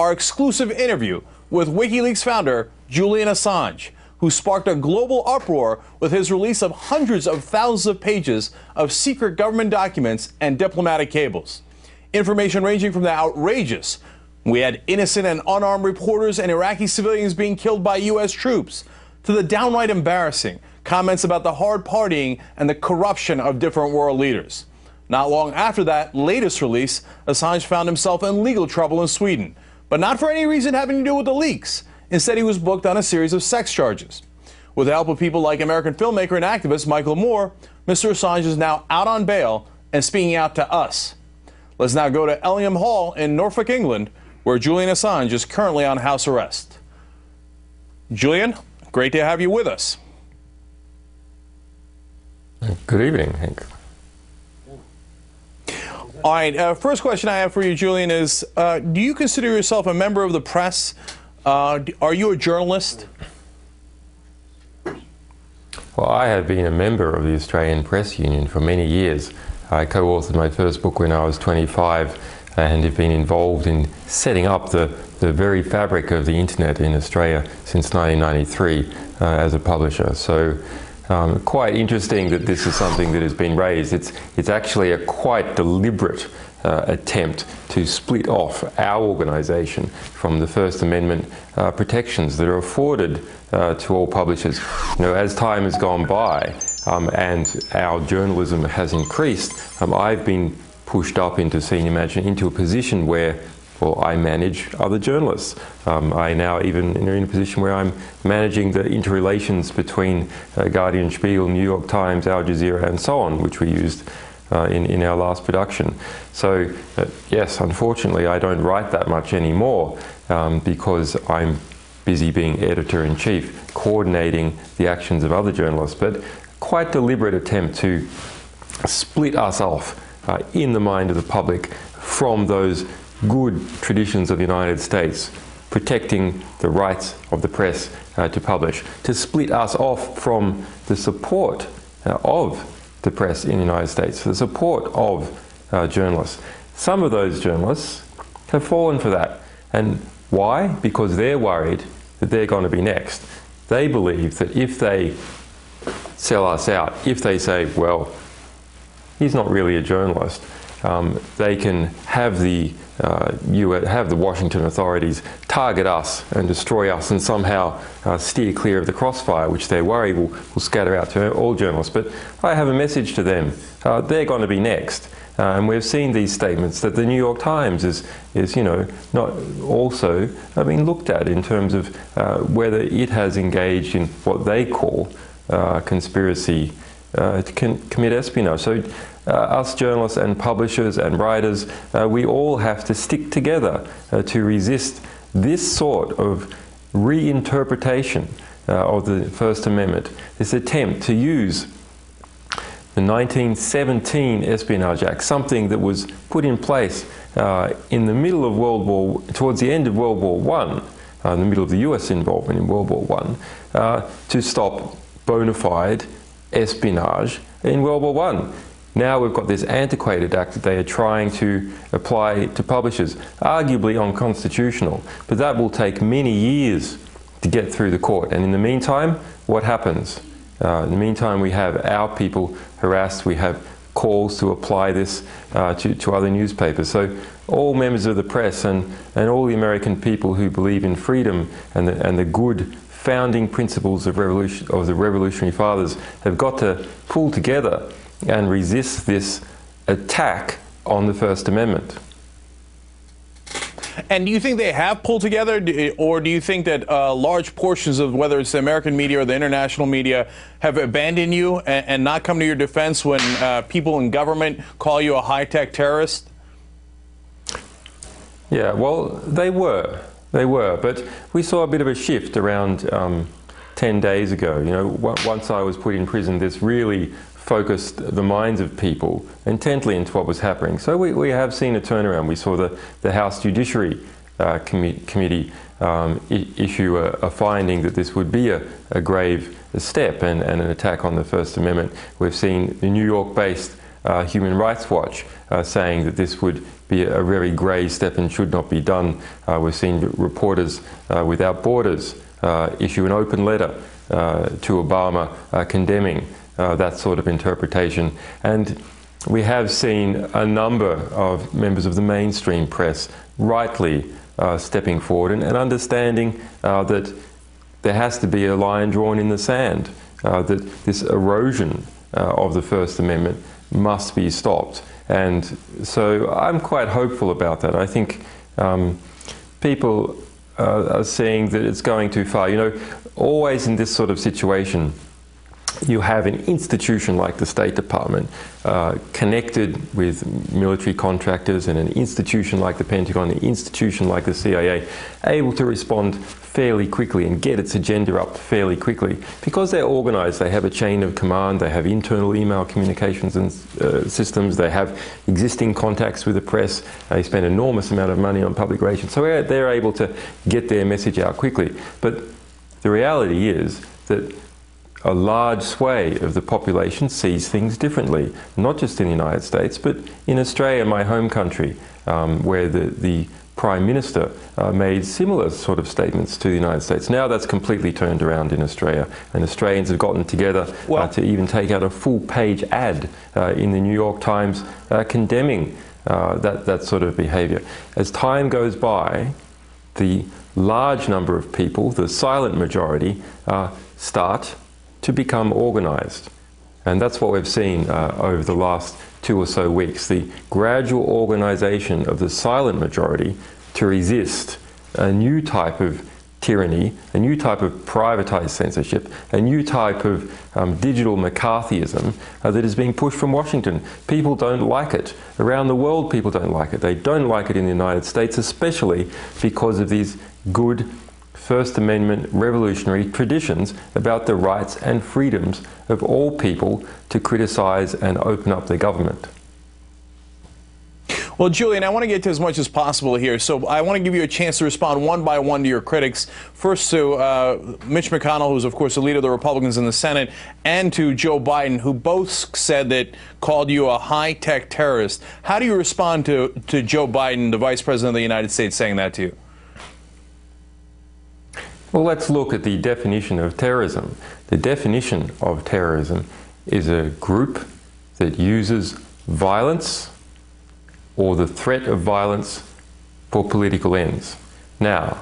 our exclusive interview with WikiLeaks founder Julian Assange, who sparked a global uproar with his release of hundreds of thousands of pages of secret government documents and diplomatic cables. Information ranging from the outrageous, we had innocent and unarmed reporters and Iraqi civilians being killed by U.S. troops, to the downright embarrassing comments about the hard partying and the corruption of different world leaders. Not long after that latest release, Assange found himself in legal trouble in Sweden, but not for any reason having to do with the leaks. Instead, he was booked on a series of sex charges. With the help of people like American filmmaker and activist Michael Moore, Mr. Assange is now out on bail and speaking out to us. Let's now go to Ellingham Hall in Norfolk, England, where Julian Assange is currently on house arrest. Julian, great to have you with us. Good evening, Hank. All right, first question I have for you, Julian, is do you consider yourself a member of the press? Are you a journalist? Well, I have been a member of the Australian Press Union for many years. I co-authored my first book when I was 25 and have been involved in setting up the very fabric of the internet in Australia since 1993 as a publisher. So quite interesting that this is something that has been raised. It's actually a quite deliberate attempt to split off our organisation from the First Amendment protections that are afforded to all publishers. You know, as time has gone by and our journalism has increased, I've been pushed up into senior management, into a position where, well, I manage other journalists. I now even in a position where I'm managing the interrelations between Guardian, Spiegel, New York Times, Al Jazeera, and so on, which we used in our last production. So yes, unfortunately, I don't write that much anymore because I'm busy being editor-in-chief, coordinating the actions of other journalists, but quite deliberate attempt to split us off in the mind of the public from those good traditions of the United States, protecting the rights of the press to publish, to split us off from the support of the press in the United States, the support of journalists. Some of those journalists have fallen for that. And why? Because they're worried that they're going to be next. They believe that if they sell us out, if they say, well, he's not really a journalist, they can have the Washington authorities target us and destroy us and somehow steer clear of the crossfire, which they worry will scatter out to all journalists. But I have a message to them. They're going to be next. And we've seen these statements that the New York Times is not also being looked at in terms of whether it has engaged in what they call conspiracy to commit espionage. So us journalists and publishers and writers, we all have to stick together to resist this sort of reinterpretation of the First Amendment, this attempt to use the 1917 Espionage Act, something that was put in place in the middle of towards the end of World War I, in the middle of the US involvement in World War I, to stop bona fide espionage in World War I. Now we've got this antiquated act that they are trying to apply to publishers, arguably unconstitutional, but that will take many years to get through the court. And in the meantime, what happens? In the meantime, we have our people harassed, we have calls to apply this to other newspapers. So all members of the press and all the American people who believe in freedom and the good founding principles of the Revolutionary Fathers have got to pull together and resist this attack on the First Amendment. And do you think they have pulled together, or do you think that large portions of whether it's the American media or the international media have abandoned you and not come to your defense when people in government call you a high-tech terrorist? Yeah, well, they were, but we saw a bit of a shift around 10 days ago. You know, once I was put in prison, this really focused the minds of people intently into what was happening. So we have seen a turnaround. We saw the House Judiciary Committee issue a finding that this would be a grave step and an attack on the First Amendment. We've seen the New York-based Human Rights Watch, saying that this would be a very grey step and should not be done. We've seen Reporters Without Borders issue an open letter to Obama condemning that sort of interpretation. And we have seen a number of members of the mainstream press rightly stepping forward and understanding that there has to be a line drawn in the sand, that this erosion of the First Amendment must be stopped. And so I'm quite hopeful about that. I think people are seeing that it's going too far. You know, always in this sort of situation, you have an institution like the State Department connected with military contractors, and an institution like the Pentagon, an institution like the CIA, able to respond fairly quickly and get its agenda up fairly quickly. Because they're organized, they have a chain of command, they have internal email communications and systems, they have existing contacts with the press, they spend an enormous amount of money on public relations. So they're able to get their message out quickly. But the reality is that a large sway of the population sees things differently, not just in the United States, but in Australia, my home country, where the Prime Minister made similar sort of statements to the United States. Now that's completely turned around in Australia, and Australians have gotten together to even take out a full-page ad in the New York Times condemning that sort of behaviour. As time goes by, the large number of people, the silent majority, start to become organised. And that's what we've seen over the last 2 or so weeks, the gradual organisation of the silent majority to resist a new type of tyranny, a new type of privatised censorship, a new type of digital McCarthyism that is being pushed from Washington. People don't like it. Around the world, people don't like it. They don't like it in the United States, especially because of these good First Amendment revolutionary traditions about the rights and freedoms of all people to criticise and open up their government. Well, Julian, I want to get to as much as possible here, so I want to give you a chance to respond one by one to your critics. First to Mitch McConnell, who's of course the leader of the Republicans in the Senate, and to Joe Biden, who both said that, called you a high-tech terrorist. How do you respond to Joe Biden, the Vice President of the United States, saying that to you? Well, let's look at the definition of terrorism. The definition of terrorism is a group that uses violence or the threat of violence for political ends. Now,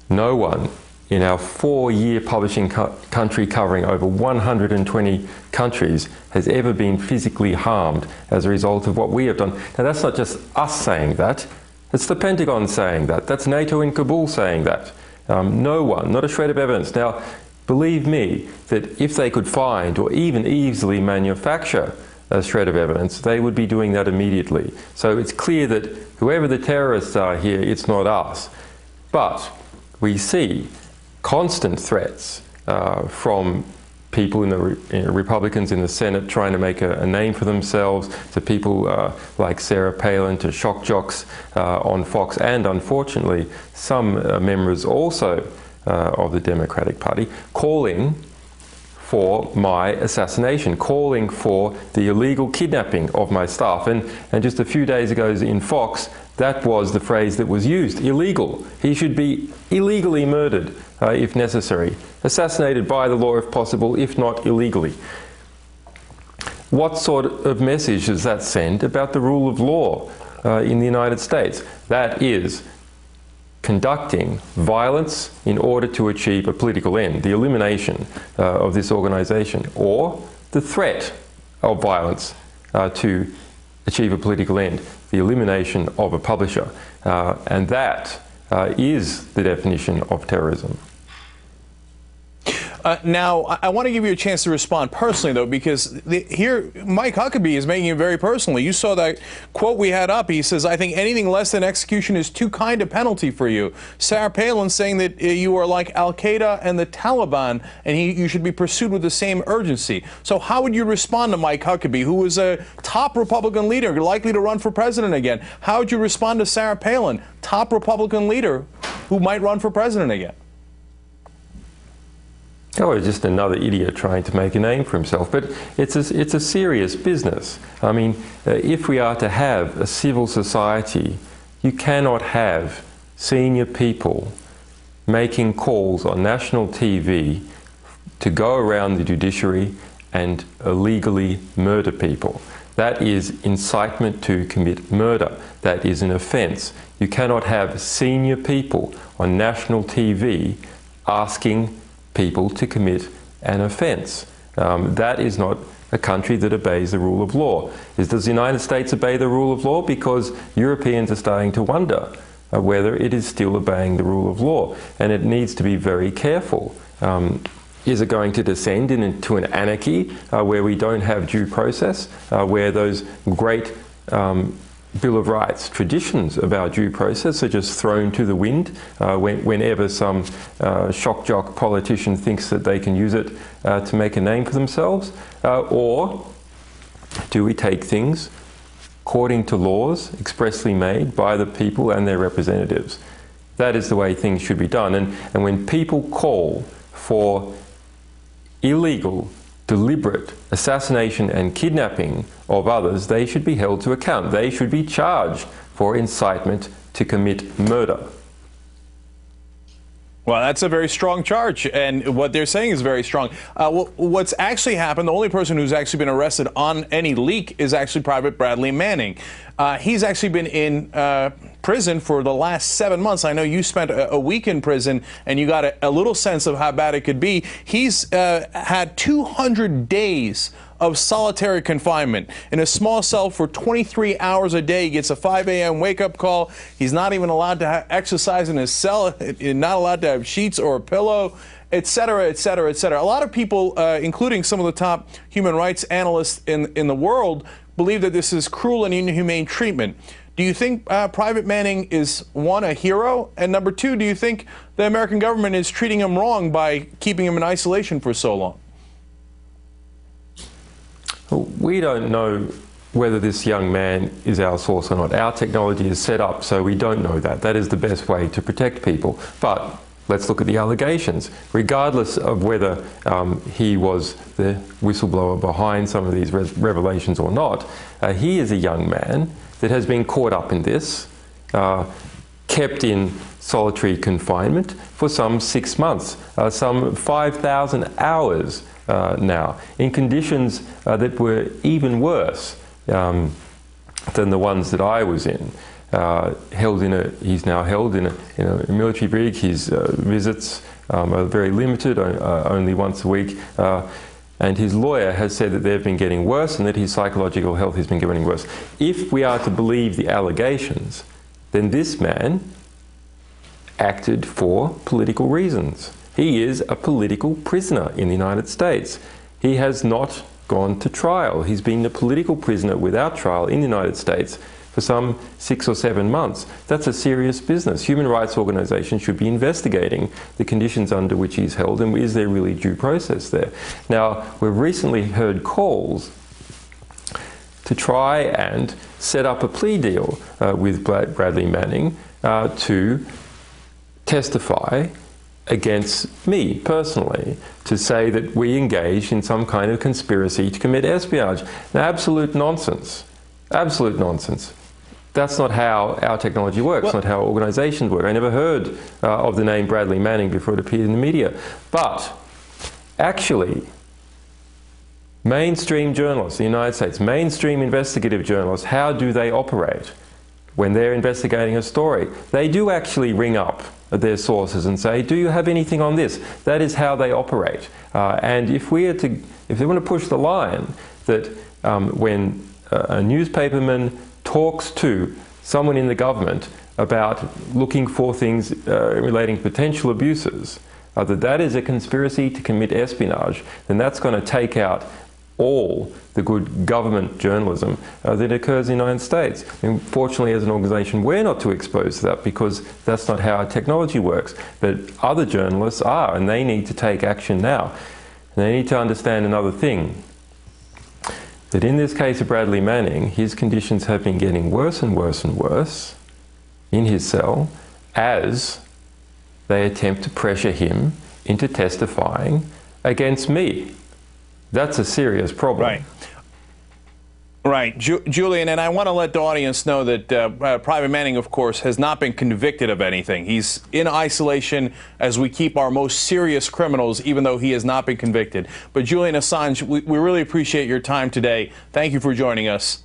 no one in our 4-year publishing country covering over 120 countries has ever been physically harmed as a result of what we have done. Now, that's not just us saying that. It's the Pentagon saying that. That's NATO and Kabul saying that. No one, not a shred of evidence. Now, believe me that if they could find or even easily manufacture a shred of evidence, they would be doing that immediately. So it's clear that whoever the terrorists are here, it's not us. But we see constant threats from people in the Republicans in the Senate trying to make a name for themselves, to people like Sarah Palin, to Shock Jocks on Fox, and unfortunately some members also of the Democratic Party calling for my assassination, calling for the illegal kidnapping of my staff. And just a few days ago in Fox, that was the phrase that was used, illegal. He should be illegally murdered if necessary, assassinated by the law if possible, if not illegally. What sort of message does that send about the rule of law in the United States? That is conducting violence in order to achieve a political end, the elimination of this organisation, or the threat of violence to achieve a political end, the elimination of a publisher. And that is the definition of terrorism. Now, I want to give you a chance to respond personally, though, because here Mike Huckabee is making it very personally. You saw that quote we had up. He says, I think anything less than execution is too kind a penalty for you. Sarah Palin saying that you are like Al-Qaeda and the Taliban, and you should be pursued with the same urgency. So how would you respond to Mike Huckabee, who is a top Republican leader, likely to run for president again? How would you respond to Sarah Palin, top Republican leader who might run for president again? Oh, just another idiot trying to make a name for himself. But it's a serious business. I mean, if we are to have a civil society, you cannot have senior people making calls on national TV to go around the judiciary and illegally murder people. That is incitement to commit murder. That is an offence. You cannot have senior people on national TV asking people to commit an offence. That is not a country that obeys the rule of law. Does the United States obey the rule of law? Because Europeans are starting to wonder whether it is still obeying the rule of law, and it needs to be very careful. Is it going to descend into an anarchy where we don't have due process, where those great Bill of Rights traditions about due process are just thrown to the wind whenever some shock jock politician thinks that they can use it to make a name for themselves? Or do we take things according to laws expressly made by the people and their representatives? That is the way things should be done. And when people call for illegal, deliberate assassination and kidnapping of others, they should be held to account. They should be charged for incitement to commit murder. Well, that's a very strong charge, and what they're saying is very strong. What's actually happened, the only person who's actually been arrested on any leak is actually Private Bradley Manning. He's actually been in prison for the last 7 months. I know you spent a week in prison, and you got a little sense of how bad it could be. He's had 200 days of solitary confinement in a small cell for 23 hours a day. He gets a 5 a.m. wake-up call. He's not even allowed to exercise in his cell. He's not allowed to have sheets or a pillow, etc., etc., etc. A lot of people, including some of the top human rights analysts in the world, believe that this is cruel and inhumane treatment. Do you think Private Manning is, one, a hero, and number two, do you think the American government is treating him wrong by keeping him in isolation for so long? We don't know whether this young man is our source or not. Our technology is set up so we don't know that. That is the best way to protect people. But let's look at the allegations. Regardless of whether he was the whistleblower behind some of these revelations or not, he is a young man that has been caught up in this, kept in solitary confinement for some 6 months, some 5,000 hours now, in conditions that were even worse than the ones that I was in. He's now held in a military brig. His visits are very limited, only once a week. And his lawyer has said that they've been getting worse and that his psychological health has been getting worse. If we are to believe the allegations, then this man acted for political reasons. He is a political prisoner in the United States. He has not gone to trial. He's been a political prisoner without trial in the United States for some 6 or 7 months. That's a serious business. Human rights organizations should be investigating the conditions under which he's held and is there really due process there. Now, we've recently heard calls to try and set up a plea deal with Bradley Manning to testify against me personally, to say that we engaged in some kind of conspiracy to commit espionage. Now, absolute nonsense. Absolute nonsense. That's not how our technology works, well, not how organizations work. I never heard of the name Bradley Manning before it appeared in the media. But actually, mainstream journalists in the United States, mainstream investigative journalists, how do they operate when they're investigating a story? They do actually ring up their sources and say, do you have anything on this? That is how they operate. And if they want to push the line that when a newspaperman talks to someone in the government about looking for things relating to potential abuses, that is a conspiracy to commit espionage, then that's going to take out all the good government journalism that occurs in the United States. And fortunately, as an organization, we're not too exposed to that because that's not how our technology works. But other journalists are, and they need to take action now. And they need to understand another thing, that in this case of Bradley Manning, his conditions have been getting worse and worse and worse in his cell as they attempt to pressure him into testifying against me. That's a serious problem. Right. Right. Julian, and I want to let the audience know that Private Manning, of course, has not been convicted of anything. He's in isolation as we keep our most serious criminals, even though he has not been convicted. But Julian Assange, we really appreciate your time today. Thank you for joining us.